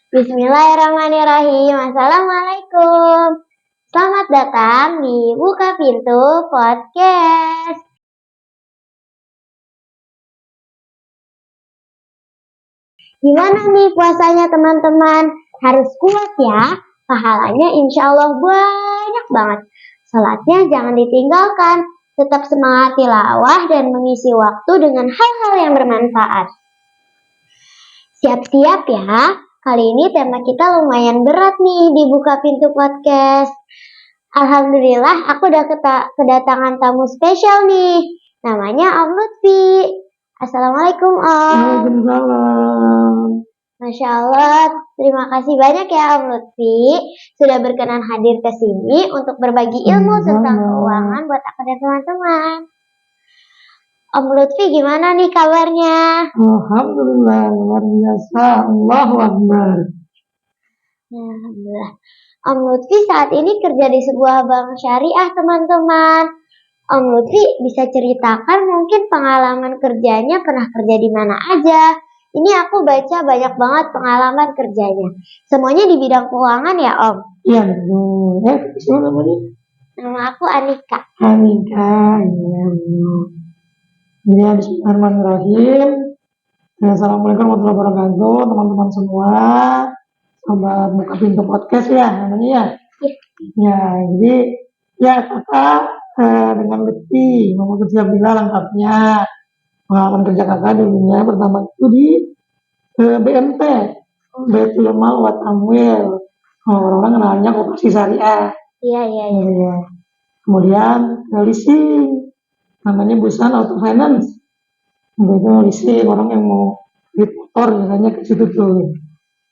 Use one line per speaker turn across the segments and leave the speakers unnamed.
Bismillahirrahmanirrahim. Assalamualaikum. Selamat datang di Buka Pintu Podcast. Gimana nih puasanya teman-teman? Harus kuat ya. Pahalanya insya Allah banyak banget. Salatnya jangan ditinggalkan. Tetap semangat tilawah dan mengisi waktu dengan hal-hal yang bermanfaat. Siap-siap ya. Kali ini tema kita lumayan berat nih di Buka Pintu Podcast. Alhamdulillah aku udah kedatangan tamu spesial nih. Namanya Om Lutfi. Assalamualaikum Om.
Waalaikumsalam.
Masya Allah, terima kasih banyak ya Om Lutfi sudah berkenan hadir ke sini untuk berbagi ilmu tentang keuangan buat aku dan teman-teman. Om Lutfi gimana nih kabarnya?
Alhamdulillah, luar biasa. Allahu Akbar.
Alhamdulillah. Om Lutfi saat ini kerja di sebuah bank syariah teman-teman. Om Lutfi bisa ceritakan mungkin pengalaman kerjanya pernah kerja di mana aja. Ini aku baca banyak banget pengalaman kerjanya. Semuanya di bidang keuangan ya Om?
Iya betul. Siapa namanya?
Nama aku Anika.
Anika, iya betul. Jadi bismillahirrahmanirrahim. Assalamualaikum warahmatullahi wabarakatuh, teman-teman semua. Sobat Buka Pintu Podcast ya namanya ya. Ya, jadi ya kakak dengan Lutfi mau kerja bila lengkapnya. Pengalaman kerja kakak dulunya pertama itu di BMT, Baitul Mal wa Tamwil. Orang-orang kenalnya koperasi syariah.
Iya.
Ya. Kemudian leasing, namanya Busan Auto Finance. Itu leasing orang yang mau beli motor misalnya ke situ tuh.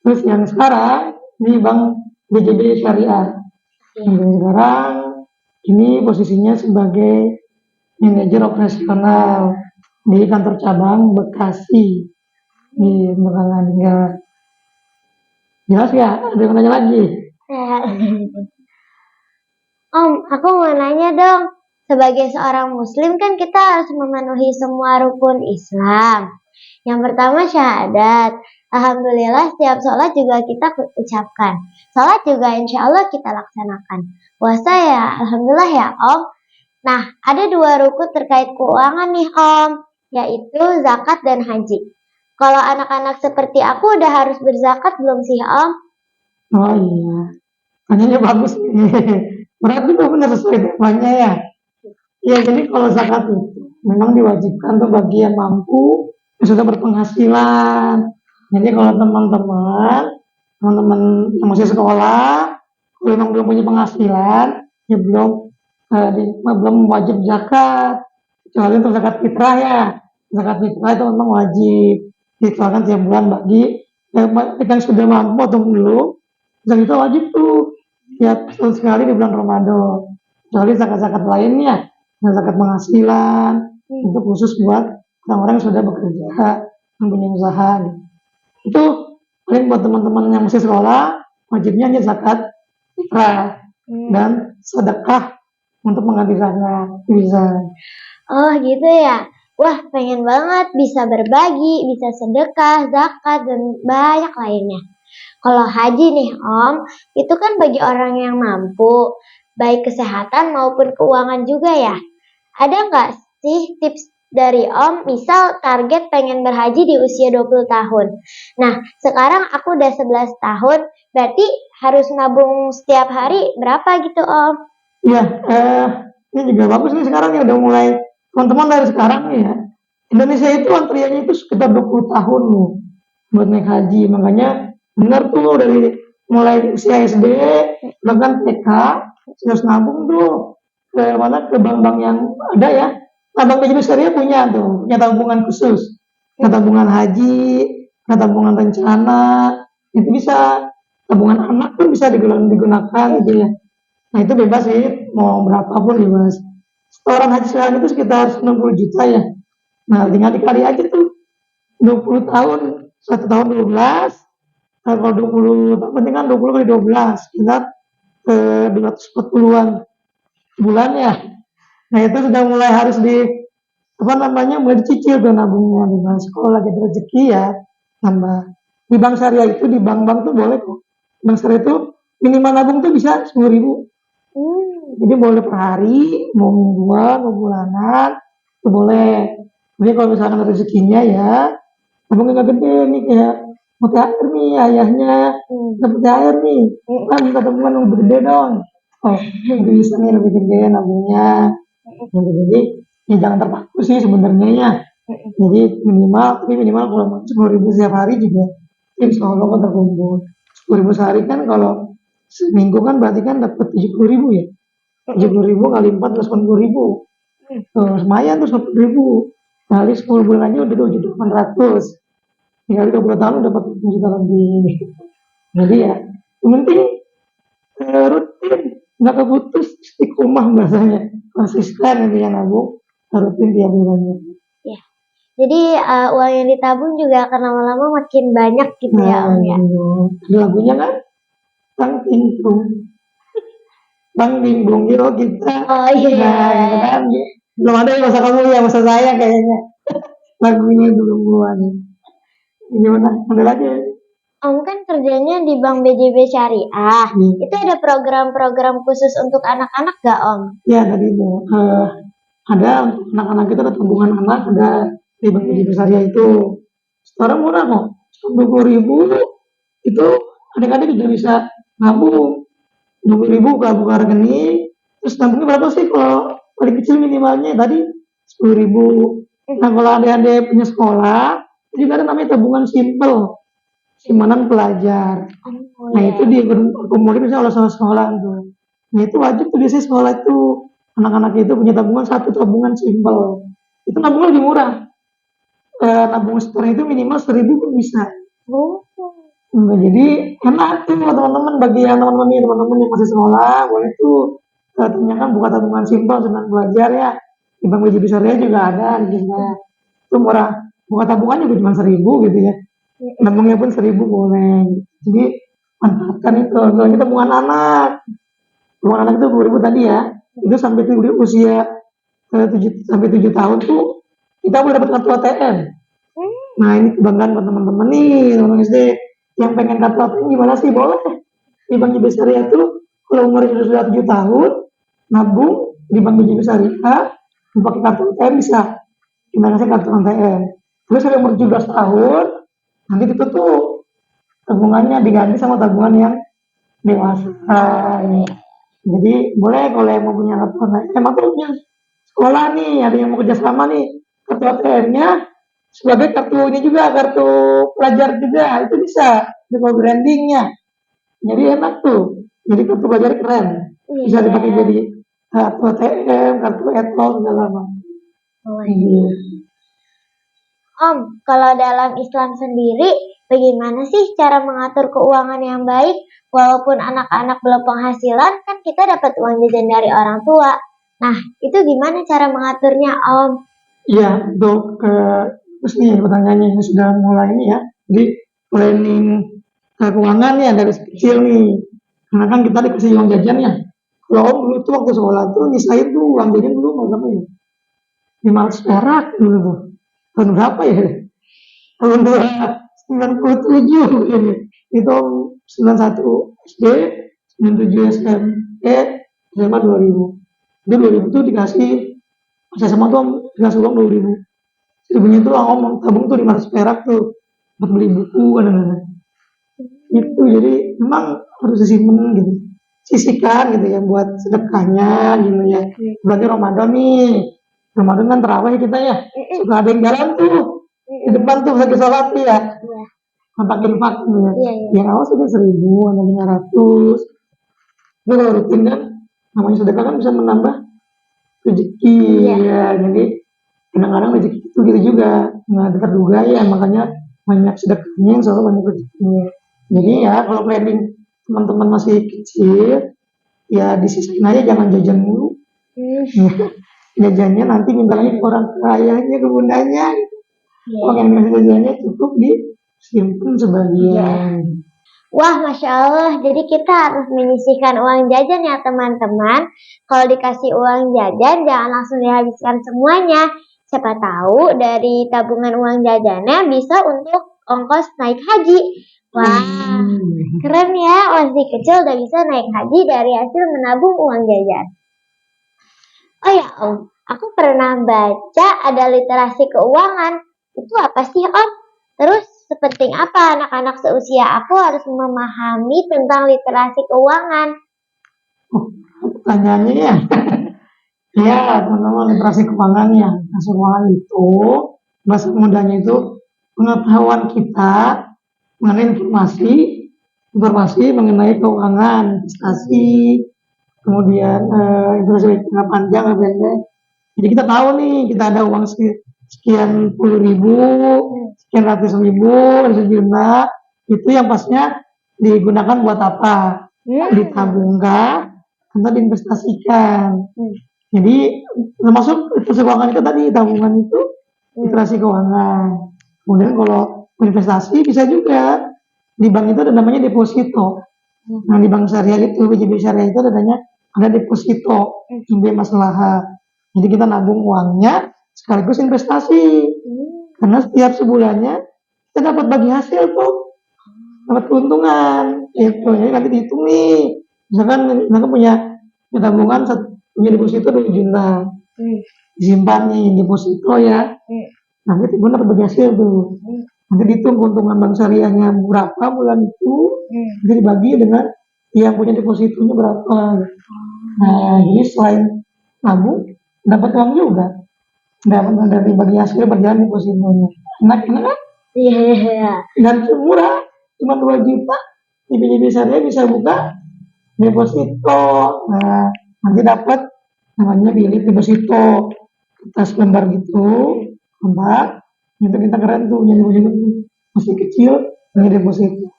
Terus yang sekarang ini Bank BJB Syariah. Yang sekarang ini posisinya sebagai manajer operasional di kantor cabang Bekasi di Bakalan ya. Jelas ya? Ada yang nanya lagi?
Om, aku mau nanya dong. Sebagai seorang muslim kan kita harus memenuhi semua rukun Islam. Yang pertama syahadat. Alhamdulillah setiap sholat juga kita ucapkan. Sholat juga insya Allah kita laksanakan. Puasa ya alhamdulillah ya Om. Nah ada 2 rukun terkait keuangan nih Om. Yaitu zakat dan haji. Kalau anak-anak seperti aku udah harus berzakat belum sih Om?
Oh iya, tanyanya bagus nih. Berarti benar sesuai temanya ya. Ya jadi kalau zakat itu memang diwajibkan tuh bagi yang mampu yang sudah berpenghasilan. Jadi kalau teman-teman yang masih sekolah, kalau memang belum punya penghasilan, ya belum wajib zakat. Kecuali untuk zakat fitrah ya. Zakat fitrah itu memang wajib dikeluarkan tiap bulan bagi yang sudah mampu atau belum. Dan itu wajib tuh ya sekali di bulan Ramadan. Kecuali zakat-zakat lainnya, zakat penghasilan itu khusus buat orang-orang yang sudah bekerja, mempunyai usaha. Itu paling buat teman-teman yang masih sekolah, wajibnya hanya zakat fitrah dan sedekah untuk mengganti zakat bisa.
Oh gitu ya. Wah pengen banget bisa berbagi, bisa sedekah, zakat, dan banyak lainnya. Kalau haji nih Om, itu kan bagi orang yang mampu, baik kesehatan maupun keuangan juga ya. Ada nggak sih tips dari Om, misal target pengen berhaji di usia 20 tahun. Nah, sekarang aku udah 11 tahun, berarti harus nabung setiap hari berapa gitu Om?
Iya, ini juga bagus nih sekarang ya udah mulai teman-teman dari sekarang nih ya. Indonesia itu antriannya itu sekitar 20 tahun nih buat naik haji. Makanya benar tuh dari mulai usia SD, bahkan TK, harus nabung tuh ke mana ke bank-bank yang ada ya. Nah, Bank BJB Syariah punya tabungan khusus, tabungan haji, tabungan rencana, itu bisa tabungan anak pun bisa digunakan gitu ya. Nah itu bebas sih, mau berapapun bebas. Setoran haji sekarang itu sekitar 90 juta ya. Nah tinggal dikali aja tuh, 20 tahun, 1 tahun 12, nah, kalau 20 tahun penting kan 20 kali 12, sekitar 240-an bulan ya. Nah itu sudah mulai harus mulai dicicil tuh nabungnya, dengan sekolah jadi rezeki ya, tambah. Di bank syariah itu, di bank-bank tuh boleh kok. Bank syariah itu minimal nabung tuh bisa 10.000. Jadi boleh per hari, mau mingguan, mau bulanan, itu boleh. Jadi kalau misalkan rezekinya ya, nabungnya nggak gede nih kayak mau THR nih ayahnya, dapat THR nih, kan minta tabungan yang lebih gede dong. Oh, lebih bisa nih lebih gede nabungnya. Jadi ya jangan terpaku sih sebenarnya ya. Jadi minimal kalau 10.000 setiap hari juga, insya Allah kan terkumpul. 10.000 sehari kan kalau seminggu kan berarti kan dapat 70.000 ya. 70.000 kali 4 80.000. Lumayan tuh 10.000. Kali 10 bulan aja udah 2.800. Tinggal 20 tahun udah 40 juta lebih. Jadi ya, yang penting rutin, nggak keputus, istiqomah bahasanya, konsisten gitu ya nabung, rutin tiap bulannya.
Ya. Jadi uang yang ditabung juga akan lama-lama makin banyak gitu ya Om ya.
Ada lagunya kan, Bang Timbung, Bang Timbung, yo kita.
Oh iya.
Nah, gitu kan. Belum ada yang masa kamu ya, masa saya kayaknya. Lagunya belum keluar. Gimana? Ada lagi?
Om kan kerjanya di Bank BJB Syariah. Itu ada program-program khusus untuk anak-anak gak Om?
Ya tadi itu ada untuk anak-anak itu ada tabungan anak, ada di Bank BJB Syariah itu. Sekarang murah kok, cuma 20.000 itu adik-adik juga bisa nabung. 20.000 buka rekening, terus nabungnya berapa sih kalau paling kecil minimalnya tadi 10.000. Nah kalau adik-adik punya sekolah, itu juga ada namanya tabungan simple, simpanan pelajar. Nah itu diakomodir misalnya oleh sekolah itu. Nah itu wajib tuh biasanya sekolah itu anak-anak itu punya tabungan satu tabungan simple. Itu nabungnya lebih murah. Nabung store itu minimal 1.000 pun bisa. Nah, jadi enak tuh teman-teman bagi yang teman-teman yang masih sekolah boleh tuh tanyakan buka tabungan simpel senang belajar ya. Di Bank BJB Syariah juga ada juga. Itu murah. Buka tabungan juga cuma 1.000 gitu ya. Nabungnya pun 1.000 boleh. Jadi manfaatkan itu. Kalau kita tabungan anak. Tabungan anak itu 2.000 tadi ya. Itu sampai usia 7 tahun tuh kita boleh dapat kartu ATM. Nah ini kebanggaan buat teman-teman nih, teman-teman SD yang pengen kartu ATM gimana sih? Boleh. Di Bank BJB Syariah itu kalau umurnya sudah 7 tahun, nabung di Bank BJB Syariah, pakai kartu ATM bisa. Kita kasih kartu ATM. Terus kalau umur 17 tahun, nanti itu tuh tabungannya diganti sama tabungan yang dewasa. Jadi boleh kalau yang mau punya kartu ATM atau punya sekolah nih, ada yang mau kerjasama nih, kartu ATM-nya sebagai kartu ini juga, kartu pelajar juga, itu bisa dengan brandingnya. Jadi enak tuh, jadi kartu pelajar keren, bisa dipakai jadi kartu ATM, kartu etol segala macam.
Om, kalau dalam Islam sendiri, bagaimana sih cara mengatur keuangan yang baik? Walaupun anak-anak belum penghasilan, kan kita dapat uang jajan dari orang tua. Nah, itu gimana cara mengaturnya, Om?
Iya, untuk terus nih pertanyaannya ini sudah mulai ini ya. Jadi planning keuangan ya dari kecil nih. Karena kan kita dikasih uang jajan ya. Kalau Om dulu tuh waktu sekolah tuh nyisain tuh uang jajan dulu mau berapa ya? 500 perak dulu tuh. Tahun berapa ya? Tahun 97 ini. Itu 91 SD, 97 SMP, SMA 2000. Jadi 2000 tuh dikasih, saya sama tuh dikasih uang 2000. Sebenarnya tuh Om tabung tuh 500 perak tuh buat beli buku kadang-kadang. Itu jadi memang harus disimpan gitu. Sisihkan gitu ya buat sedekahnya gitu ya. Berarti Ramadan nih. Ramadan kan terawih kita ya. Suka ada yang jalan tuh di depan tuh lagi sholat ya. Nampakin fakir ya. Yang awal sudah 1.000 ada 500. Itu kalau rutin kan namanya sedekah kan bisa menambah rezeki ya. Jadi kadang-kadang rezeki itu gitu juga nggak terduga ya, makanya banyak sedekahnya yang selalu banyak rezekinya. Jadi ya kalau planning teman-teman masih kecil ya disisain aja, jangan jajan mulu. Jajannya nanti minta lagi ke orang kayanya, ke bundanya gitu. Kalau yang ngasih jajannya cukup disimpan sebagian.
Wah, Masya Allah, jadi kita harus menyisihkan uang jajan ya teman-teman. Kalau dikasih uang jajan, jangan langsung dihabiskan semuanya. Siapa tahu dari tabungan uang jajannya bisa untuk ongkos naik haji. Wah, keren ya, masih kecil udah bisa naik haji dari hasil menabung uang jajan. Oh ya Om, aku pernah baca ada literasi keuangan. Itu apa sih Om? Terus sepenting apa anak-anak seusia aku harus memahami tentang literasi keuangan?
Pertanyaannya ya. Ya, teman-teman, literasi keuangan ya. Literasi keuangan itu, bahasa mudahnya itu pengetahuan kita mengenai informasi mengenai keuangan, investasi, kemudian investasi jangka panjang, pendek. Jadi kita tahu nih, kita ada uang sekian puluh ribu, sekian ratus ribu, sejumlah, itu yang pasnya digunakan buat apa? Ditabungkah atau diinvestasikan. Jadi termasuk literasi keuangan itu tadi, tabungan itu literasi keuangan. Kemudian kalau investasi bisa juga di bank itu ada namanya deposito. Nah di bank syariah itu, BJB syariah itu ada deposito, IB maslahat. Jadi kita nabung uangnya sekaligus investasi. Karena setiap sebulannya kita dapat bagi hasil tuh, dapat keuntungan. Itu jadi nanti dihitung nih. Misalkan punya tabungan punya deposito 2 juta, disimpan nih deposito ya. Nanti tiba dapat bagi hasil tuh. Nanti dihitung keuntungan bank syariahnya berapa bulan itu, nanti dibagi dengan yang punya depositonya berapa. Nah, jadi selain nabung, dapat uang juga. Dapat dari bagi hasil berjalan depositonya. Enak kan?
Iya.
Dan murah, cuma 2 juta. BJB syariah bisa buka deposito. Nah, nanti dapat namanya bilik deposito, kertas lembar gitu, lembar. Itu kita keren tuh, jadi deposito masih kecil, punya deposito.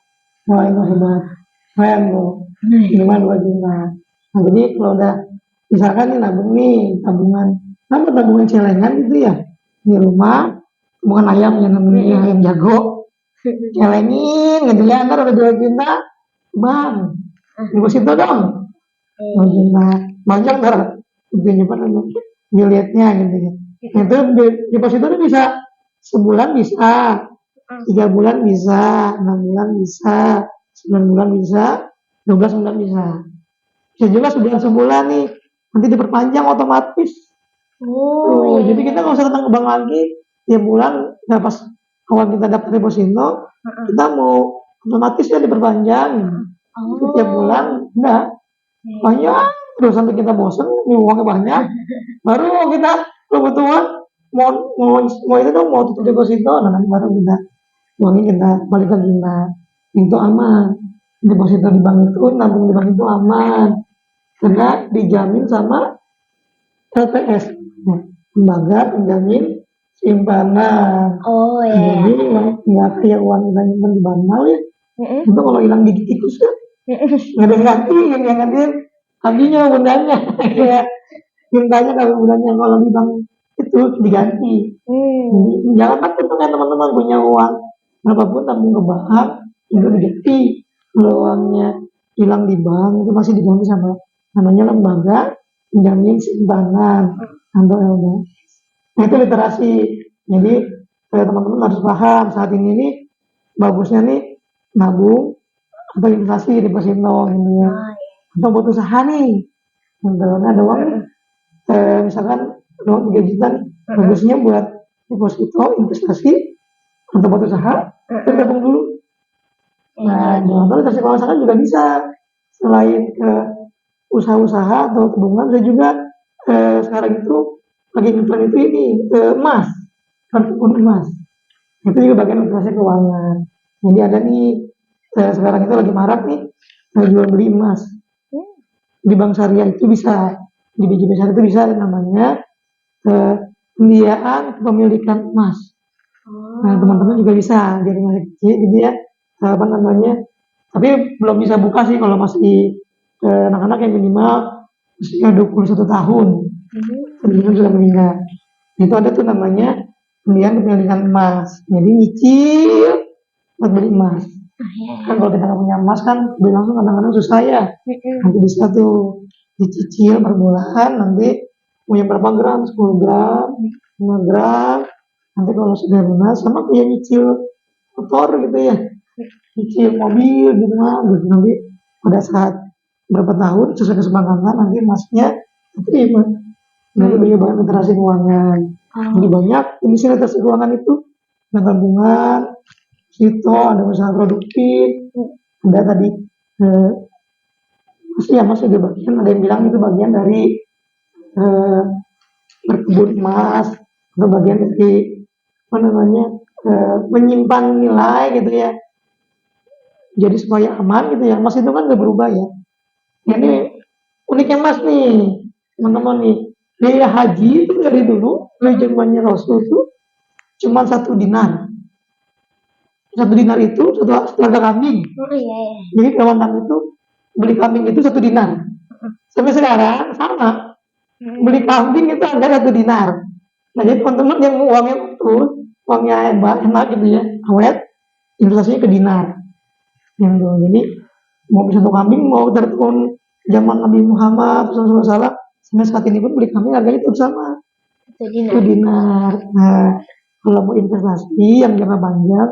Wah itu hebat, keren loh. Minimal 2 juta. Nah jadi kalau udah misalkan nih nabung nih tabungan celengan gitu ya di rumah, tabungan ayam yang namanya ayam jago, celengin, nggak ntar udah 2 juta, bang, deposito dong. 2 juta, banyak ntar itu pada dilihatnya gitu ya. Nah, itu deposito itu bisa sebulan bisa, 3 bulan bisa, 6 bulan bisa, 9 bulan bisa, 12 bulan bisa. Bisa juga sebulan nih, nanti diperpanjang otomatis. Jadi kita nggak usah datang ke bank lagi, tiap bulan, nah pas awal kita dapat deposito, kita mau otomatis ya diperpanjang. Tiap bulan, enggak, banyak, terus sampai kita bosan, nih uangnya banyak, baru kita kebutuhan mau itu dong, mau tutup deposito, nah nanti baru kita uangnya kita balik lagi. Itu aman, deposito di bank itu, nabung di bank itu aman karena dijamin sama LPS, lembaga penjamin simpanan. Jadi nggak kayak uang kita nyimpan di bank ya, itu kalau hilang gigi tikus kan nggak ada yang ganti, yang gantiin habisnya bundanya. Kayak mintanya kalau bundanya, kalau di bank itu diganti. Jangan takut tuh kan teman-teman, punya uang berapapun tabung ke bank itu diganti. Kalau uangnya hilang di bank itu masih diganti sama namanya lembaga penjamin simpanan atau LPS. Nah itu literasi. Jadi teman-teman harus paham saat ini nih bagusnya nih nabung atau investasi di deposito gitu ya. Atau buat usaha nih. Ada uang misalkan uang 3 juta nih, bagusnya buat deposito, investasi atau buat usaha, tergabung dulu. Nah, literasi keuangan juga bisa selain ke usaha-usaha atau tabungan, saya juga sekarang itu lagi ngetren itu ini emas, kebun emas. Itu juga bagian literasi keuangan. Jadi ada nih sekarang itu lagi marak nih jual beli emas. Di bank syariah itu bisa, di BJB syariah itu bisa namanya pembiayaan kepemilikan emas. Nah teman-teman juga bisa dari masih kecil gitu ya, apa namanya, tapi belum bisa buka sih kalau masih anak-anak yang minimal usia 21 tahun, sebelumnya sudah meninggal. Itu ada tuh namanya pembiayaan kepemilikan emas. Jadi nyicil buat beli emas. Kan kalau kita nggak punya emas kan beli langsung kadang-kadang susah ya. Nanti bisa tuh dicicil per bulan, nanti punya berapa gram, 10 gram, 5 gram. Nanti kalau sudah lunas sama kayak nyicil motor gitu ya, cicil mobil gitu mah, gitu. Nanti pada saat berapa tahun sesuai kesepakatan nanti masnya diterima. Nanti banyak banget literasi keuangan. Jadi banyak jenis literasi keuangan itu, ada tabungan, sito, ada usaha produktif, ada tadi eh, masih ada bagian, ada yang bilang itu bagian dari eh, berkebun emas, atau bagian dari apa namanya menyimpan nilai gitu ya. Jadi supaya aman gitu ya. Emas itu kan gak berubah ya. Ini uniknya emas nih, teman-teman nih. Biaya haji itu dari dulu, dari zamannya Rasul itu cuma 1 dinar. 1 dinar itu satu harga kambing.
Oh iya.
Jadi kawan kami itu beli kambing itu 1 dinar. Sampai sekarang sama. Beli kambing itu harga 1 dinar. Nah jadi teman-teman yang uangnya betul, uangnya enak gitu ya, awet, investasinya ke dinar. Yang tuh. Jadi mau beli satu kambing, mau dari tahun zaman Nabi Muhammad SAW, sampai saat ini pun beli kambing harganya itu sama. 1 dinar. Nah, kalau mau investasi yang jangka panjang,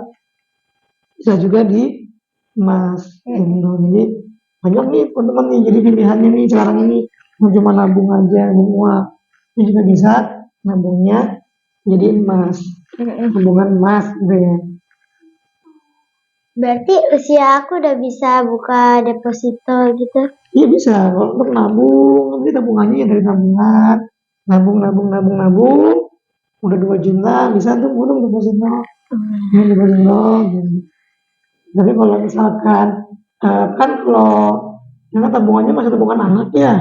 bisa juga di emas. Jadi banyak nih teman-teman nih, jadi pilihannya nih sekarang ini mau cuma nabung aja semua, ini juga bisa nabungnya jadi emas, tabungan emas gitu ya.
Berarti usia aku udah bisa buka deposito gitu.
Iya bisa, kalau untuk nabung, nanti tabungannya ya dari tabungan, nabung, udah 2 juta, bisa tuh udah deposito, ya deposito, gitu. Tapi kalau misalkan, kan kalau karena tabungannya masih tabungan anak ya,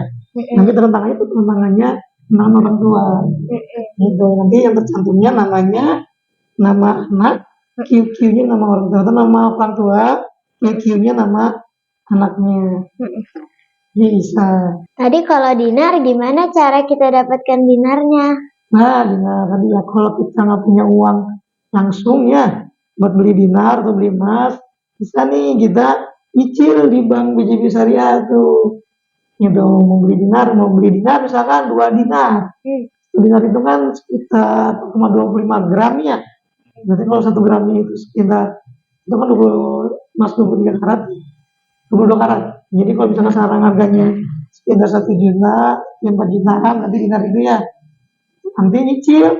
nanti tantangannya itu tantangannya nama orang tua, gitu. Nanti yang tercantumnya namanya, nama anak, QQ-nya nama orang tua, atau nama orang tua, QQ-nya nama anaknya. Bisa.
Tadi kalau dinar gimana cara kita dapatkan dinarnya?
Nah, dinar tadi ya kalau kita nggak punya uang langsung ya buat beli dinar atau beli emas, bisa nih kita nyicil di bank BJB Syariah tuh. Ya dong, mau beli dinar misalkan 2 dinar. 1 dinar itu kan sekitar 0,25 gram ya. Berarti kalau 1 gramnya itu sekitar, itu kan 20, emas 23 karat, 22 karat. Jadi kalau misalnya sekarang harganya sekitar 1 juta, 4 jutaan, nanti dinar itu ya, nanti nyicil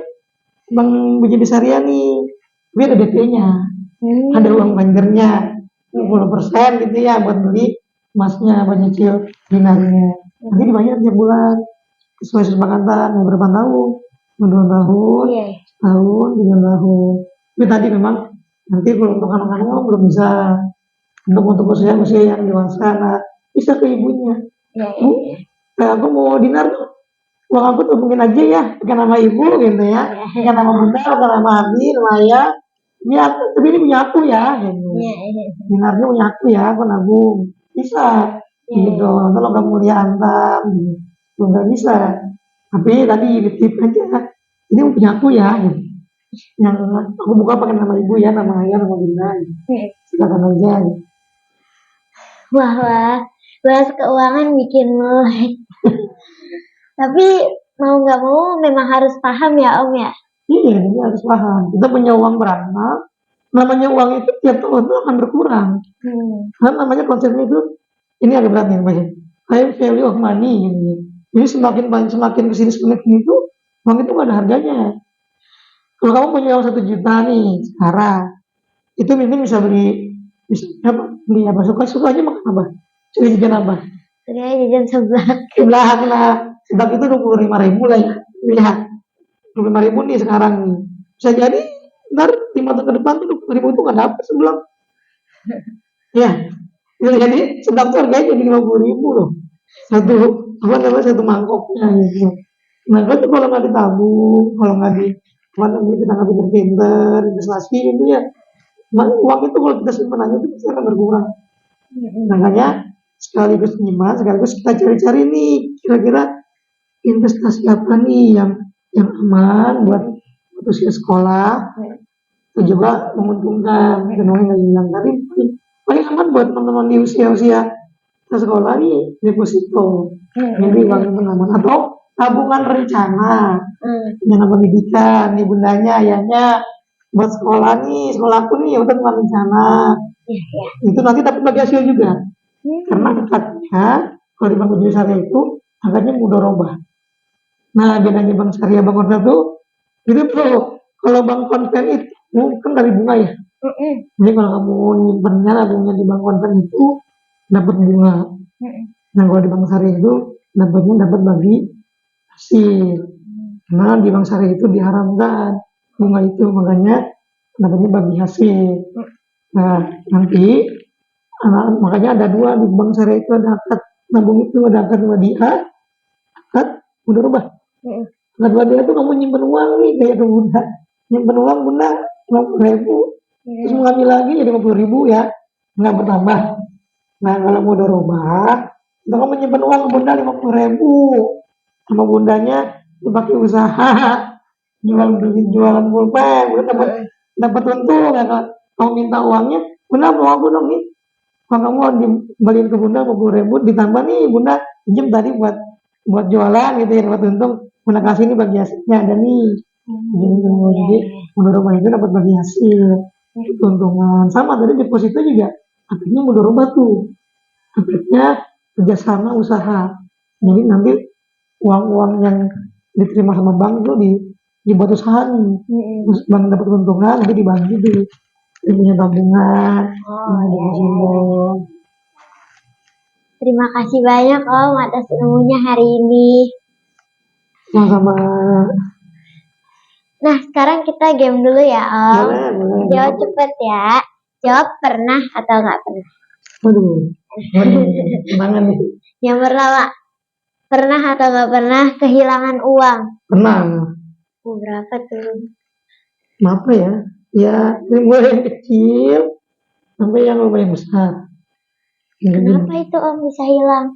Bank BJB Syariah nih, tapi ada DP-nya, ada uang banjernya, 20% gitu ya buat beli emasnya, buat nyicil dinarnya. Nanti dibayar tiap bulan, sesuai kesepakatan, mau berapa tahun, mau 2 tahun, tahun, 3 tahun. Tapi tadi memang nanti kalau untuk anak-anak belum bisa, untuk usia yang dewasa, nah, bisa ke ibunya. Bu, aku mau dinar tuh, uang aku tuh mungkin aja ya, pakai nama ibu gitu ya, pakai nama bunda, pakai nama abi, nama ayah. Ini aku, tapi ini punya aku ya, gitu. Dinarnya punya aku ya, aku nabung. Bisa, gitu. Kalau kamu mulia antam, gitu. Nggak bisa. Tapi tadi tip aja, ini punya aku ya, gitu. Yang aku buka pakai nama ibu ya, nama ayah, nama bunda, gitu. Silakan aja, gitu.
Wah, bahas keuangan bikin melek. Tapi mau nggak mau memang harus paham ya Om ya.
Iya, ini harus paham. Kita punya uang berapa, namanya uang itu tiap tahun itu akan berkurang. Karena namanya konsepnya itu, ini agak berat nih namanya, time value of money gitu. Jadi semakin kesini itu, uang itu nggak ada harganya. Kalau kamu punya uang 1 juta nih sekarang, itu mungkin bisa beli apa, suka aja makan apa, suka jajan apa.
Saya jajan seblak.
Sebelah nah, seblak itu 25.000 lah ya. Lihat, 25.000 nih sekarang nih. Bisa jadi ntar 5 tahun ke depan tuh 20.000 itu nggak dapet seblak. Ya, bisa jadi seblak tuh harganya jadi 50.000 loh. Satu mangkoknya gitu. Nah, itu kalau nggak ditabung, kalau nggak kita nggak pinter-pinter, investasi gitu ya, uang itu kalau kita simpan aja itu pasti akan berkurang. Makanya sekaligus nyimak, sekaligus kita cari-cari nih, kira-kira investasi apa nih yang aman buat usia sekolah, itu juga menguntungkan. Dan yang bilang tadi paling aman buat teman-teman di usia sekolah nih deposito, jadi uang itu aman, atau tabungan rencana, dana pendidikan, nih bundanya, ayahnya buat sekolah nih, sekolahku nih udah bukan rencana.
Iya, iya.
Itu nanti dapat bagi hasil juga. Karena
Hmm.
angkatnya kalau di Bank Bujur Syariah itu angkatnya mudharabah. Nah, bedanya Bank Syariah Bank Konven itu tuh kalau Bank Konven itu kan dari bunga ya.
Mm-mm.
Jadi kalau kamu nyimpennya tabungnya di Bank Konven itu dapat bunga.
Mm-mm.
Nah, kalau di Bank Syariah itu dapatnya dapat bagi hasil. Karena di Bank Syariah itu diharamkan bunga itu, makanya dapatnya bagi hasil. Nah, nanti makanya ada dua di Bank Syariah itu, ada akad nabung itu, ada akad wadiah, akad mudharabah.
Mm-mm.
Akad wadiah itu kamu nyimpen uang nih kayak ke bunda, nyimpen uang bunda 50.000, terus mau ngambil lagi jadi 50.000 ya, nggak bertambah. Nah, kalau mudharabah itu kamu nyimpen uang ke bunda 50.000, sama bundanya dipakai usaha, jualan pulpen, bunda dapat untung ya kan. Kamu minta uangnya, bunda mau aku dong nih, kalau kamu dibalikin ke bunda 50.000 ditambah nih bunda pinjam tadi buat jualan gitu ya, dapat untung, bunda kasih ini bagi hasilnya ada nih gitu. Jadi mudharabah itu dapat bagi hasil keuntungan. Sama tadi deposito juga akhirnya mudharabah tuh, akhirnya kerjasama usaha. Jadi nanti uang-uang yang diterima sama bank itu dibuat usaha nih, terus bank dapat keuntungan nanti dibagi tuh, dia punya tabungan. Nah, deposito.
Terima kasih banyak Om atas ilmunya hari ini.
Sama-sama.
Nah, sekarang kita game dulu ya Om.
Boleh.
Jawab cepet ya. Jawab pernah atau nggak pernah.
Waduh, tangan nih.
Yang pertama, pernah atau nggak pernah kehilangan uang?
Pernah.
Berapa tuh?
Apa ya? Ya, dari mulai yang kecil sampai yang lumayan besar.
Kenapa itu Om bisa hilang?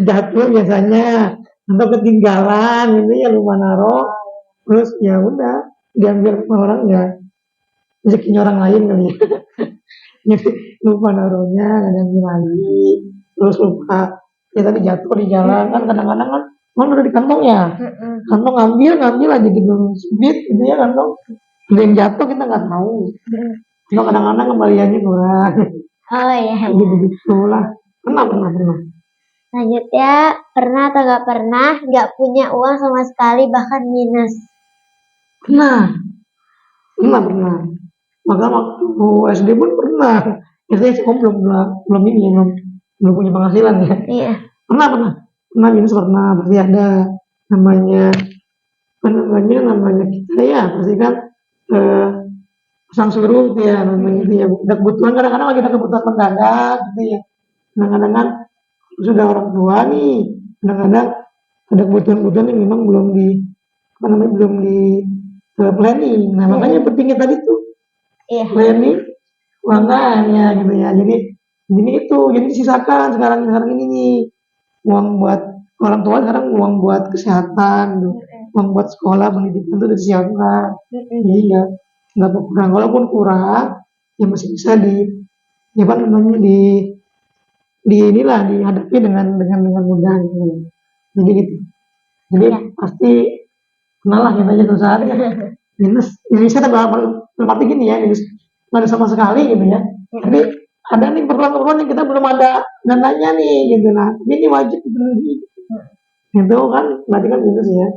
Jatuh biasanya atau ketinggalan gitu ya, lupa naro, terus ya udah diambil sama orang, ya rezekinya orang lain kali ya. Jadi lupa naruhnya, diambil lagi, terus lupa ya tadi jatuh di jalan kan, kadang-kadang kan uang udah di kantong ya, kantong ngambil aja gitu, sebit gitu ya kantong, ada yang jatuh kita nggak tahu. Cuma kadang-kadang kembaliannya kurang.
Oh iya.
Gitu lah. Pernah.
Selanjutnya, pernah atau nggak pernah nggak punya uang sama sekali bahkan minus?
Pernah. Maka waktu SD pun pernah. SD sih belum ini, belum punya penghasilan ya.
Iya.
Pernah minus, pernah. Pasti ada namanya kita ya, pasti kan pasang surut ya namanya itu ya. Ada kebutuhan, kadang-kadang lagi ada kebutuhan mendadak gitu ya. Kadang-kadang kan sudah orang tua nih, kadang-kadang ada kebutuhan-kebutuhan yang memang belum di planning. Nah, makanya pentingnya tadi tuh
Iya.
planning keuangannya gitu ya. Jadi itu, jadi disisakan sekarang ini nih, uang buat orang tua sekarang, uang buat kesehatan, uang buat sekolah pendidikan itu udah disiapkan. Jadi nggak kurang, walaupun kurang ya masih bisa ya apa namanya inilah dihadapi dengan mudah gitu. Jadi gitu. Jadi pasti kenal lah kita aja saat minus. Indonesia berarti gini ya, minus nggak ada sama sekali gitu ya. Tapi ada nih keperluan yang kita belum ada dananya nih gitu, nah ini wajib dipenuhi. Itu kan berarti kan minus ya.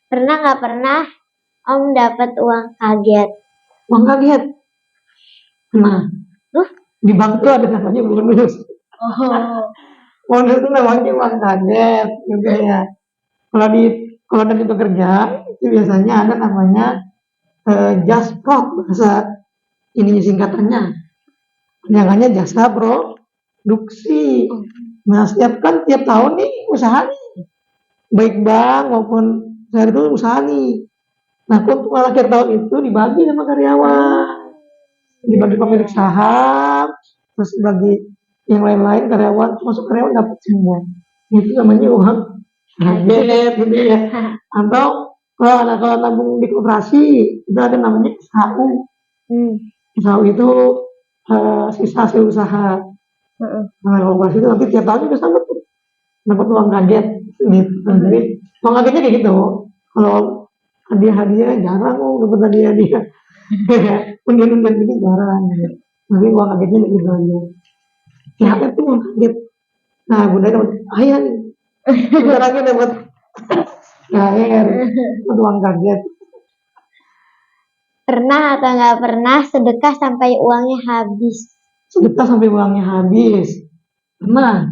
Pernah nggak pernah Om dapat uang kaget?
Uang kaget. Nah, di bank tuh ada namanya bonus. Bonus itu namanya uang kaget gitu ya. Kalau dari pekerja itu biasanya ada namanya JASPRO, bahasa ininya singkatannya. Panjangannya jasa produksi. Nah, tiap tahun nih usaha nih, baik bank maupun saya itu usaha nih. Nah, keuntungan akhir tahun itu dibagi sama karyawan, dibagi pemilik saham, terus bagi yang lain-lain karyawan, masuk karyawan dapat semua. Itu namanya uang kaget gitu ya. Atau kalau nabung di koperasi itu ada namanya SHU. SHU itu sisa hasil usaha. Nah, koperasi itu nanti tiap tahun juga sama tuh dapat uang kaget. gitu. Jadi uang kagetnya kayak gitu. Kalau hadiah-hadiah jarang dapat hadiah-hadiah. Undian-undian gitu jarang. Gitu. Tapi uang kagetnya gitu aja. THR tuh uang kaget. Nah, bunda dapat ayah nih. Bentar lagi dapat THR. Dapat uang kaget.
Pernah atau nggak pernah sedekah sampai uangnya habis?
Sedekah sampai uangnya habis. Pernah,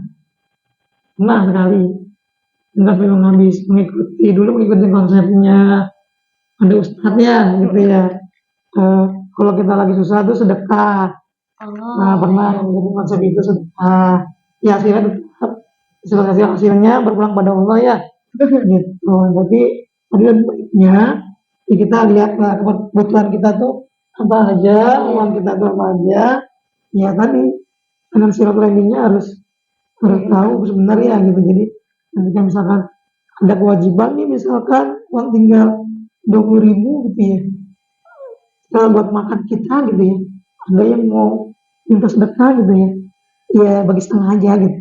pernah sekali. Sedekah sampai uang habis. Mengikuti konsepnya. Ada ustadznya gitu ya. Kalau kita lagi susah tuh sedekah. Nah, pernah mengikuti konsep itu sedekah. Ya hasilnya tetap hasilnya berpulang pada Allah ya. Gitu. Tapi ada baiknya ya kita lihat lah kebutuhan kita tuh apa aja, uang kita tuh apa aja. Ya tadi financial planningnya harus tahu sebenarnya gitu. Jadi ketika misalkan ada kewajiban nih misalkan uang tinggal 20.000 gitu ya. Buat makan kita gitu ya. Ada yang mau minta sedekah gitu ya. Ya bagi setengah aja gitu.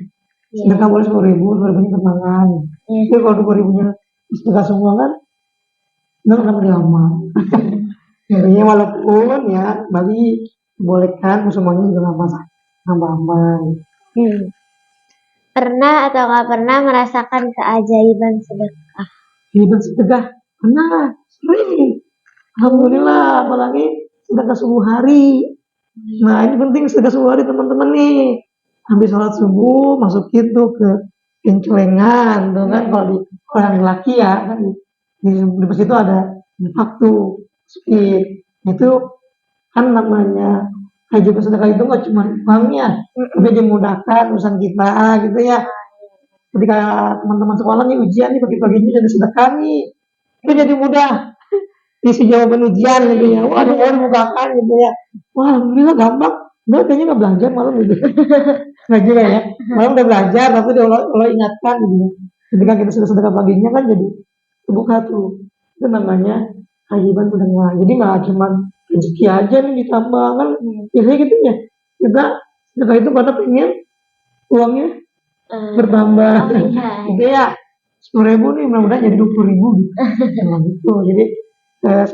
Sedekah boleh 10.000, 10.000 per makan. Tapi kalau 20.000-nya sedekah semua kan itu akan beramal. Intinya walaupun ya bagi bolehkan semuanya juga nggak masalah, nambah-nambah.
Pernah atau nggak pernah merasakan keajaiban sedekah?
Hidup sedekah pernah sering. Alhamdulillah, apalagi sedekah subuh hari. Nah ini penting sedekah subuh hari teman-teman nih. Habis sholat subuh masukin tuh ke pencelengan, tuh kan kalau di orang laki ya kan di situ ada waktu speed itu kan namanya haji sedekah itu nggak cuma uangnya, tapi dimudahkan urusan kita gitu ya. Ketika teman-teman sekolah nih ujian nih pagi-paginya jadi sedekah nih, itu jadi mudah isi jawaban ujian gitu ya. Wah, ada orang bukakan gitu ya. Wah, alhamdulillah gampang. Udah kayaknya nggak belajar malam gitu. Nggak juga ya. Malam udah belajar, tapi dia Allah ingatkan gitu ya. Ketika kita sudah sedekah paginya kan jadi terbuka tuh. Itu namanya kewajiban sedekah. Jadi nggak cuma rezeki aja nih ditambah kan. Biasanya gitu ya. Kita sedekah itu pada pengen uangnya bertambah. Gitu ya. 10.000 nih mudah-mudahan jadi 20.000 gitu. Nah, gitu. Jadi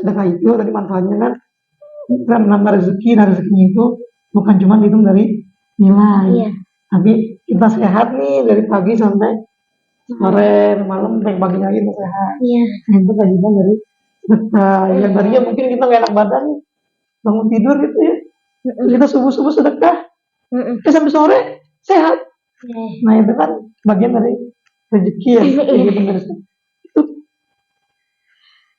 sedekah itu tadi manfaatnya kan menambah rezeki, dan rezekinya itu bukan cuma dihitung dari nilai, tapi kita sehat nih dari pagi sampai sore, malam sampai pagi lagi kita sehat. Nah, itu kewajiban dari sedekah. Yang tadinya mungkin kita nggak enak badan, bangun tidur gitu ya, kita subuh sedekah, sampai sore sehat. Nah itu kan bagian dari rezeki ya, gitu itu.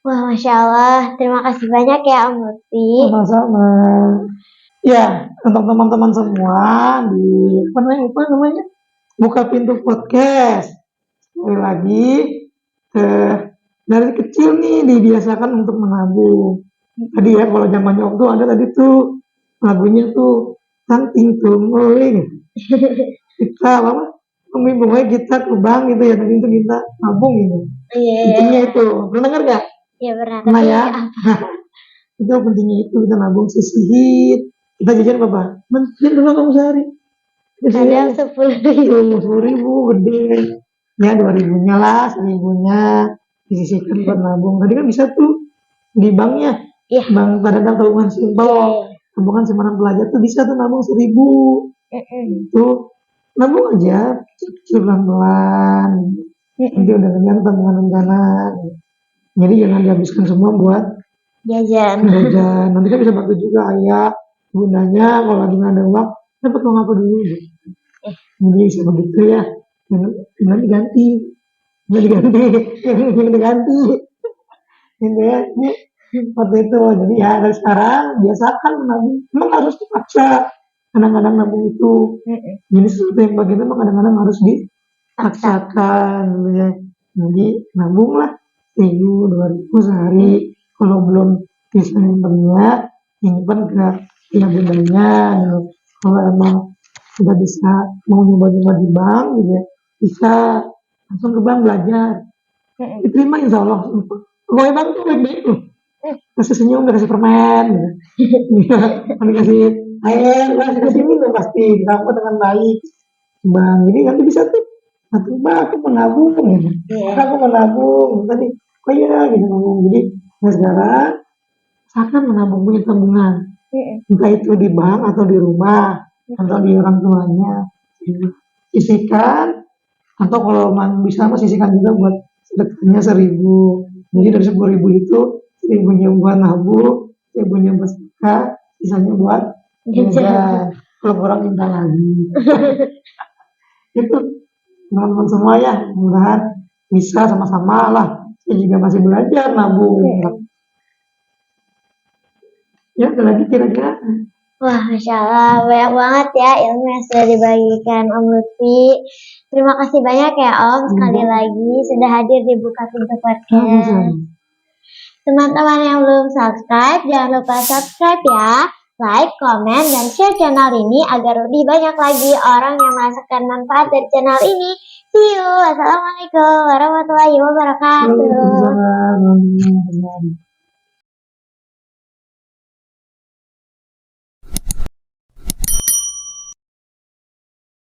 Wah, Masya Allah. Terima kasih banyak ya, Om Lutfi.
Sama-sama. Ya, untuk teman-teman semua di apa namanya buka pintu podcast. Sekali lagi, dari kecil nih dibiasakan untuk menabung. Tadi ya kalau zamannya waktu ada tadi tuh lagunya tuh Tanting Tungguling. Kita apa? Pemimpinnya kita ke bank gitu ya, tadi itu kita nabung gitu. Intinya itu, pernah dengar gak?
Iya pernah.
Nah ya, itu pentingnya itu kita nabung sisihin. Kita jajan berapa? Jajan dulu kamu sehari.
Kadang 10.000.
10.000 gede. Ya 2.000-nya lah, 1.000-nya disisihkan buat nabung. Tadi kan bisa tuh di banknya. Bank Padang Tabungan Simpel. Tabungan Simpanan Pelajar tuh bisa tuh nabung 1.000. Itu nabung aja, kecil pelan-pelan. Nanti udah kenyang tabungan rencana. Jadi jangan dihabiskan semua buat jajan. Nanti kan bisa bantu juga ayah, bundanya kalau lagi nggak ada uang, dapat uang apa dulu gitu. Jadi bisa begitu ya. Jangan diganti. Gitu ya. Ini seperti itu. Jadi ya dari sekarang biasakan menabung. Memang harus dipaksa. Kadang-kadang nabung itu. Jadi sesuatu yang bagian memang kadang-kadang harus dipaksakan. Gitu ya. Jadi nabung lah 1.000, 2.000 sehari. Kalau belum bisa nyimpennya, nyimpen ke bundanya. Gitu. Kalau emang sudah bisa mau nyoba-nyoba di bank, gitu ya, bisa langsung ke bank belajar. Diterima insya Allah. Kalau emang tuh baik-baik tuh. Kasih senyum, kasih permen, gitu. Kasih air, kasih minum pasti. Kamu dengan baik. Bang, jadi nanti bisa tuh Atau aku menabung gitu.
Iya.
Aku menabung tadi, oh iya gitu ngomong. Jadi nah sekarang akan menabung punya tabungan, entah itu di bank atau di rumah atau di orang tuanya. Sisihkan atau kalau bisa mah sisihkan juga buat sedekahnya 1.000. Jadi dari 10.000 itu 1.000-nya buat nabung, 1.000-nya buat sedekah, sisanya buat jajan. Kalau orang minta lagi. Itu teman-teman semua ya, mudah-mudahan bisa sama-sama lah. Saya juga masih belajar nabung. Ya, ada lagi kira-kira.
Wah, Masya Allah, banyak banget ya ilmu yang sudah dibagikan Om Lutfi. Terima kasih banyak ya Om, sekali lagi sudah hadir di Buka Pintu Podcast. Teman-teman yang belum subscribe, jangan lupa subscribe ya. Like, komen, dan share channel ini agar lebih banyak lagi orang yang merasakan manfaat dari channel ini. See you. Assalamualaikum warahmatullahi wabarakatuh.
Waalaikumsalam warahmatullahi wabarakatuh.